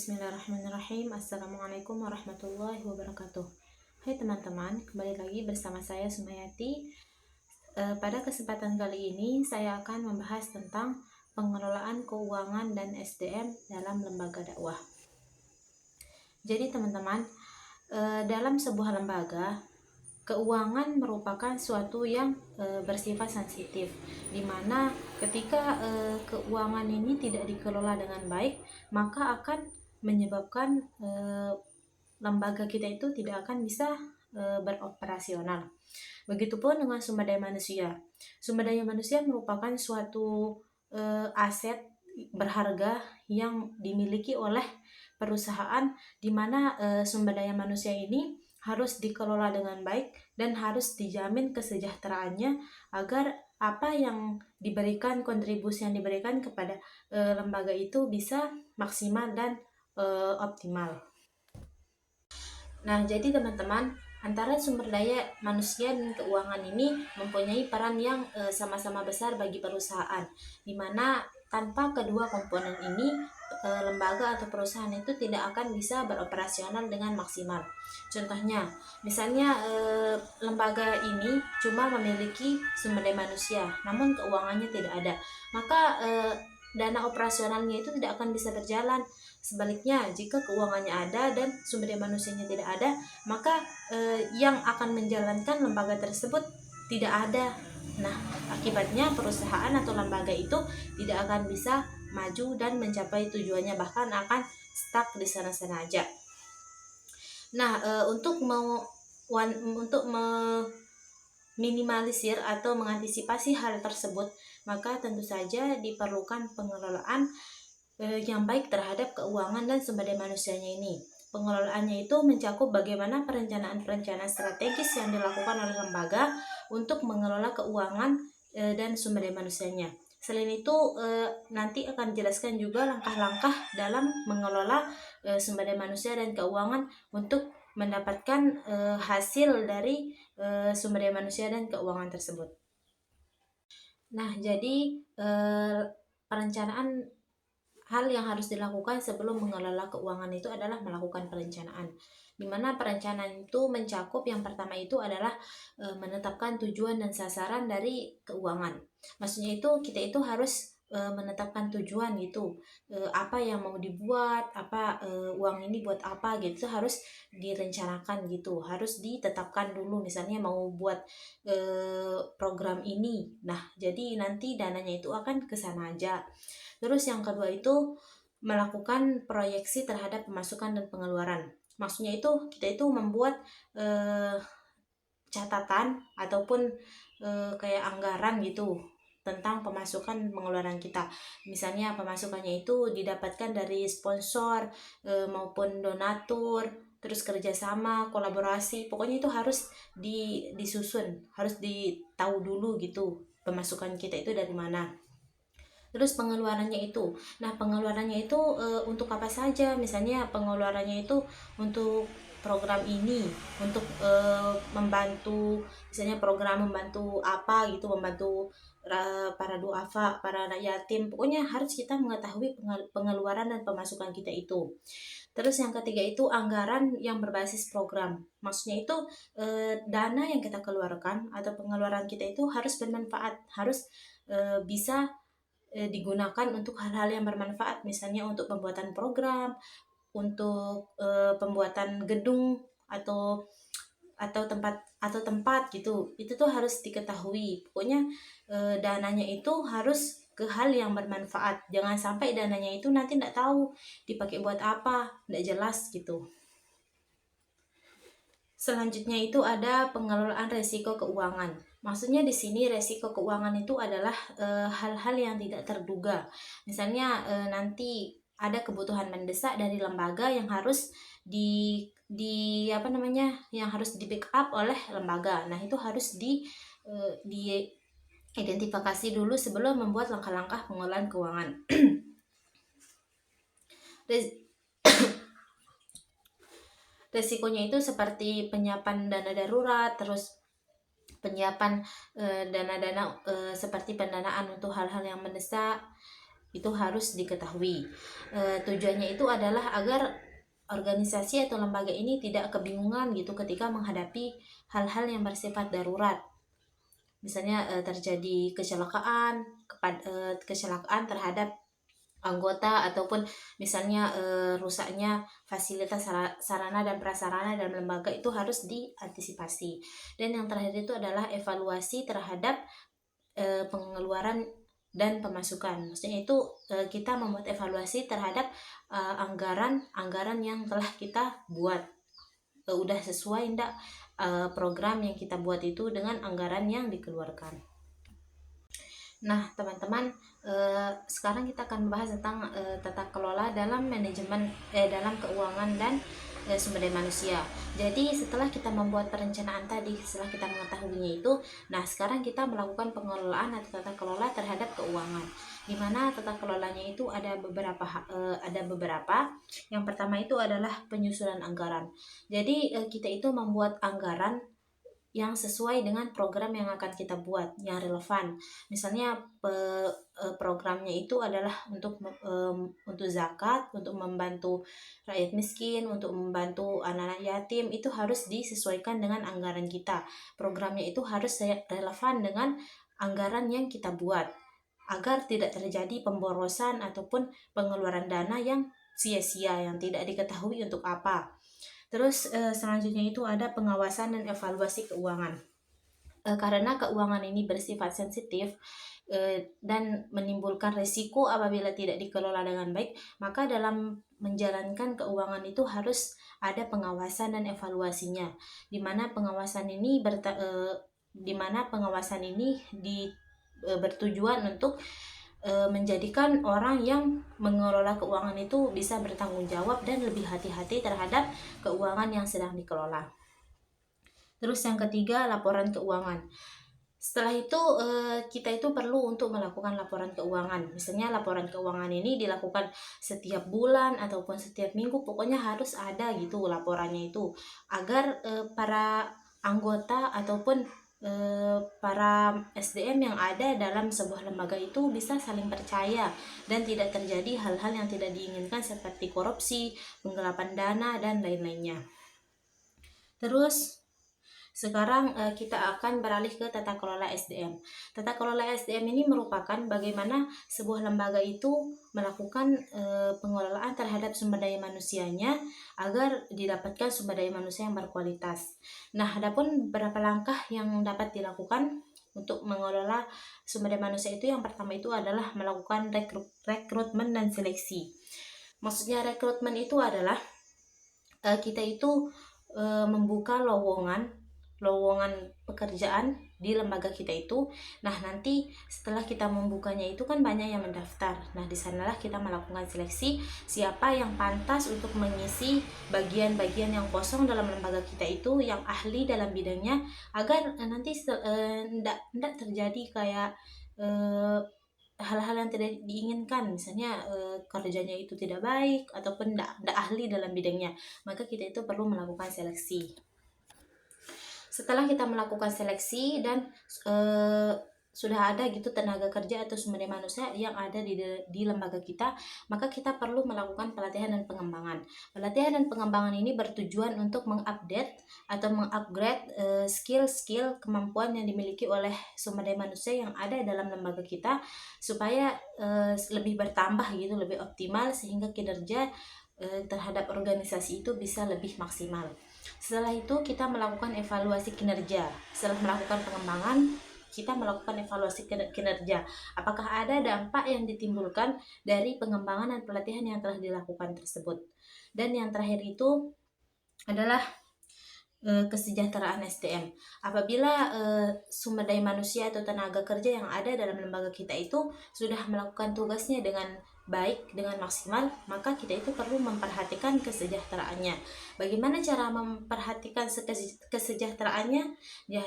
Bismillahirrahmanirrahim. Assalamualaikum warahmatullahi wabarakatuh. Hai teman-teman, kembali lagi bersama saya Sumayati. Pada kesempatan kali ini saya akan membahas tentang pengelolaan keuangan dan SDM dalam lembaga dakwah. Jadi teman-teman, dalam sebuah lembaga, keuangan merupakan suatu yang bersifat sensitif, di mana ketika keuangan ini tidak dikelola dengan baik, maka akan menyebabkan lembaga kita itu tidak akan bisa beroperasional. Begitupun dengan sumber daya manusia. Sumber daya manusia merupakan suatu aset berharga yang dimiliki oleh perusahaan, di mana sumber daya manusia ini harus dikelola dengan baik dan harus dijamin kesejahteraannya agar apa yang diberikan, kontribusi yang diberikan kepada lembaga itu bisa maksimal dan optimal. Nah, jadi teman-teman, antara sumber daya manusia dan keuangan ini mempunyai peran yang sama-sama besar bagi perusahaan, di mana tanpa kedua komponen ini lembaga atau perusahaan itu tidak akan bisa beroperasional dengan maksimal. Contohnya, misalnya lembaga ini cuma memiliki sumber daya manusia, namun keuangannya tidak ada, maka dana operasionalnya itu tidak akan bisa berjalan. Sebaliknya, jika keuangannya ada dan sumber daya manusianya tidak ada, maka yang akan menjalankan lembaga tersebut tidak ada. Nah, akibatnya perusahaan atau lembaga itu tidak akan bisa maju dan mencapai tujuannya, bahkan akan stuck di sana-sana aja. Nah, untuk meminimalisir atau mengantisipasi hal tersebut, maka tentu saja diperlukan pengelolaan yang baik terhadap keuangan dan sumber daya manusianya ini. Pengelolaannya itu mencakup bagaimana perencanaan strategis yang dilakukan oleh lembaga untuk mengelola keuangan dan sumber daya manusianya. Selain itu, nanti akan dijelaskan juga langkah-langkah dalam mengelola sumber daya manusia dan keuangan untuk mendapatkan hasil dari sumber daya manusia dan keuangan tersebut. Nah, jadi perencanaan hal yang harus dilakukan sebelum mengelola keuangan itu adalah melakukan perencanaan, di mana perencanaan itu mencakup yang pertama itu adalah menetapkan tujuan dan sasaran dari keuangan. Maksudnya itu kita itu harus menetapkan tujuan gitu, apa yang mau dibuat, uang ini buat apa gitu, harus direncanakan gitu, harus ditetapkan dulu. Misalnya mau buat program ini, nah jadi nanti dananya itu akan ke sana aja. Terus yang kedua itu melakukan proyeksi terhadap pemasukan dan pengeluaran. Maksudnya itu kita itu membuat catatan ataupun kayak anggaran gitu tentang pemasukan pengeluaran kita. Misalnya pemasukannya itu didapatkan dari sponsor maupun donatur, terus kerjasama, kolaborasi. Pokoknya itu harus disusun, harus ditahu dulu gitu pemasukan kita itu dari mana. Terus pengeluarannya itu, nah pengeluarannya itu untuk apa saja? Misalnya pengeluarannya itu untuk program ini, untuk membantu, misalnya program membantu apa gitu, membantu para duafa, para anak yatim. Pokoknya harus kita mengetahui pengeluaran dan pemasukan kita itu. Terus yang ketiga itu anggaran yang berbasis program. Maksudnya itu dana yang kita keluarkan atau pengeluaran kita itu harus bermanfaat, harus bisa digunakan untuk hal-hal yang bermanfaat, misalnya untuk pembuatan program, untuk pembuatan gedung atau tempat gitu. Itu tuh harus diketahui. Pokoknya dananya itu harus ke hal yang bermanfaat. Jangan sampai dananya itu nanti tidak tahu dipakai buat apa, tidak jelas gitu. Selanjutnya itu ada pengelolaan resiko keuangan. Maksudnya di sini resiko keuangan itu adalah hal-hal yang tidak terduga. Misalnya nanti ada kebutuhan mendesak dari lembaga yang harus yang harus di backup oleh lembaga. Nah, itu harus di identifikasi dulu sebelum membuat langkah-langkah pengelolaan keuangan. Resikonya itu seperti penyiapan dana darurat, terus penyiapan dana-dana seperti pendanaan untuk hal-hal yang mendesak, itu harus diketahui. Tujuannya itu adalah agar organisasi atau lembaga ini tidak kebingungan gitu ketika menghadapi hal-hal yang bersifat darurat. Misalnya terjadi kecelakaan terhadap anggota, ataupun misalnya rusaknya fasilitas sarana dan prasarana dalam lembaga, itu harus diantisipasi. Dan yang terakhir itu adalah evaluasi terhadap pengeluaran dan pemasukan. Maksudnya itu kita membuat evaluasi terhadap anggaran yang telah kita buat. Udah sesuai enggak program yang kita buat itu dengan anggaran yang dikeluarkan. Nah, teman-teman, sekarang kita akan membahas tentang tata kelola dalam manajemen dalam keuangan dan sumber daya manusia. Jadi setelah kita membuat perencanaan tadi, setelah kita mengetahuinya itu, nah sekarang kita melakukan pengelolaan atau tata kelola terhadap keuangan. Di mana tata kelolanya itu ada beberapa. Yang pertama itu adalah penyusunan anggaran. Jadi kita itu membuat anggaran yang sesuai dengan program yang akan kita buat, yang relevan. Misalnya programnya itu adalah untuk zakat, untuk membantu rakyat miskin, untuk membantu anak-anak yatim, itu harus disesuaikan dengan anggaran kita. Programnya itu harus relevan dengan anggaran yang kita buat, agar tidak terjadi pemborosan ataupun pengeluaran dana yang sia-sia, yang tidak diketahui untuk apa. Terus selanjutnya itu ada pengawasan dan evaluasi keuangan. Karena keuangan ini bersifat sensitif dan menimbulkan risiko apabila tidak dikelola dengan baik, maka dalam menjalankan keuangan itu harus ada pengawasan dan evaluasinya. Di mana pengawasan ini bertujuan untuk menjadikan orang yang mengelola keuangan itu bisa bertanggung jawab dan lebih hati-hati terhadap keuangan yang sedang dikelola. Terus yang ketiga, laporan keuangan. Setelah itu kita itu perlu untuk melakukan laporan keuangan. Misalnya laporan keuangan ini dilakukan setiap bulan ataupun setiap minggu, pokoknya harus ada gitu laporannya itu, agar para anggota ataupun para SDM yang ada dalam sebuah lembaga itu bisa saling percaya dan tidak terjadi hal-hal yang tidak diinginkan seperti korupsi, penggelapan dana, dan lain-lainnya. Terus sekarang kita akan beralih ke tata kelola SDM. Tata kelola SDM ini merupakan bagaimana sebuah lembaga itu melakukan pengelolaan terhadap sumber daya manusianya agar didapatkan sumber daya manusia yang berkualitas. Nah, adapun beberapa langkah yang dapat dilakukan untuk mengelola sumber daya manusia itu, yang pertama itu adalah melakukan rekrutmen dan seleksi. Maksudnya rekrutmen itu adalah kita itu membuka lowongan pekerjaan di lembaga kita itu. Nah, nanti setelah kita membukanya itu kan banyak yang mendaftar. Nah, di sanalah kita melakukan seleksi siapa yang pantas untuk mengisi bagian-bagian yang kosong dalam lembaga kita itu, yang ahli dalam bidangnya, agar nanti tidak terjadi kayak hal-hal yang tidak diinginkan, misalnya kerjanya itu tidak baik ataupun tidak ahli dalam bidangnya. Maka kita itu perlu melakukan seleksi. Setelah kita melakukan seleksi dan sudah ada gitu tenaga kerja atau sumber daya manusia yang ada di lembaga kita, maka kita perlu melakukan pelatihan dan pengembangan. Pelatihan dan pengembangan ini bertujuan untuk mengupdate atau mengupgrade skill-skill kemampuan yang dimiliki oleh sumber daya manusia yang ada dalam lembaga kita, supaya lebih bertambah gitu, lebih optimal, sehingga kinerja terhadap organisasi itu bisa lebih maksimal. Setelah itu kita melakukan evaluasi kinerja. Setelah melakukan pengembangan, kita melakukan evaluasi kinerja. Apakah ada dampak yang ditimbulkan dari pengembangan dan pelatihan yang telah dilakukan tersebut. Dan yang terakhir itu adalah kesejahteraan SDM. Apabila sumber daya manusia atau tenaga kerja yang ada dalam lembaga kita itu sudah melakukan tugasnya dengan baik, dengan maksimal, maka kita itu perlu memperhatikan kesejahteraannya. Bagaimana cara memperhatikan kesejahteraannya? Ya,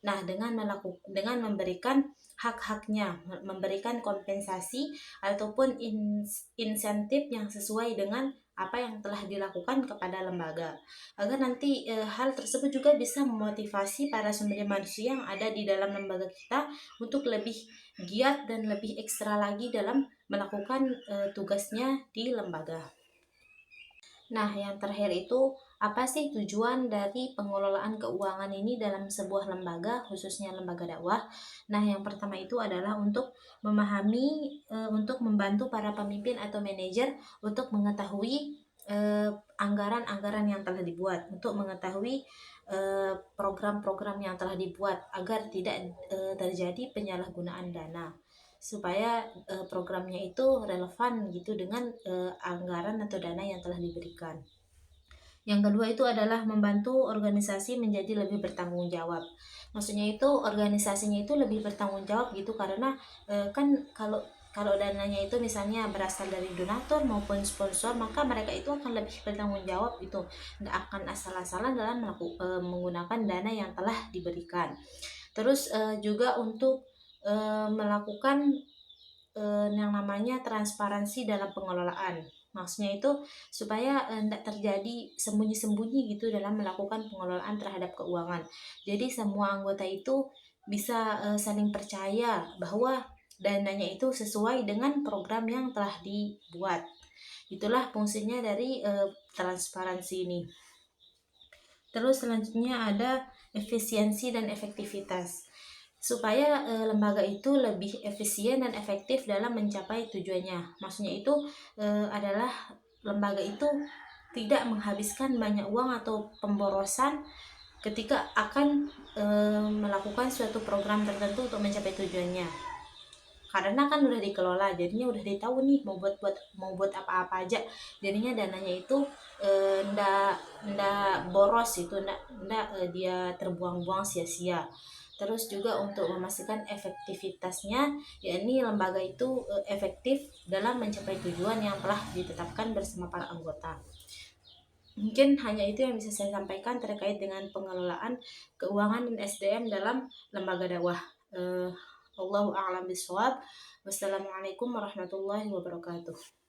nah dengan memberikan hak-haknya, memberikan kompensasi ataupun insentif yang sesuai dengan apa yang telah dilakukan kepada lembaga, agar nanti hal tersebut juga bisa memotivasi para sumber daya manusia yang ada di dalam lembaga kita untuk lebih giat dan lebih ekstra lagi dalam melakukan tugasnya di lembaga. Nah, yang terakhir itu apa sih tujuan dari pengelolaan keuangan ini dalam sebuah lembaga, khususnya lembaga dakwah? Nah, yang pertama itu adalah untuk memahami, untuk membantu para pemimpin atau manajer untuk mengetahui anggaran-anggaran yang telah dibuat, untuk mengetahui program-program yang telah dibuat agar tidak terjadi penyalahgunaan dana, supaya programnya itu relevan gitu dengan anggaran atau dana yang telah diberikan. Yang kedua itu adalah membantu organisasi menjadi lebih bertanggung jawab. Maksudnya itu organisasinya itu lebih bertanggung jawab gitu, karena kan kalau kalau dananya itu misalnya berasal dari donatur maupun sponsor, maka mereka itu akan lebih bertanggung jawab gitu, nggak akan asal-asalan dalam menggunakan dana yang telah diberikan. Terus juga untuk melakukan yang namanya transparansi dalam pengelolaan. Maksudnya itu supaya tidak terjadi sembunyi-sembunyi gitu dalam melakukan pengelolaan terhadap keuangan. Jadi semua anggota itu bisa saling percaya bahwa dananya itu sesuai dengan program yang telah dibuat. Itulah fungsinya dari transparansi ini. Terus selanjutnya ada efisiensi dan efektivitas, supaya lembaga itu lebih efisien dan efektif dalam mencapai tujuannya. Maksudnya itu adalah lembaga itu tidak menghabiskan banyak uang atau pemborosan ketika akan melakukan suatu program tertentu untuk mencapai tujuannya. Karena kan udah dikelola, jadinya udah ditahu nih mau buat apa-apa aja. Jadinya dananya itu ndak boros itu, ndak dia terbuang-buang sia-sia. Terus juga untuk memastikan efektivitasnya, yakni lembaga itu efektif dalam mencapai tujuan yang telah ditetapkan bersama para anggota. Mungkin hanya itu yang bisa saya sampaikan terkait dengan pengelolaan keuangan dan SDM dalam lembaga dakwah. Allahu a'lam bishawab. Wassalamualaikum warahmatullahi wabarakatuh.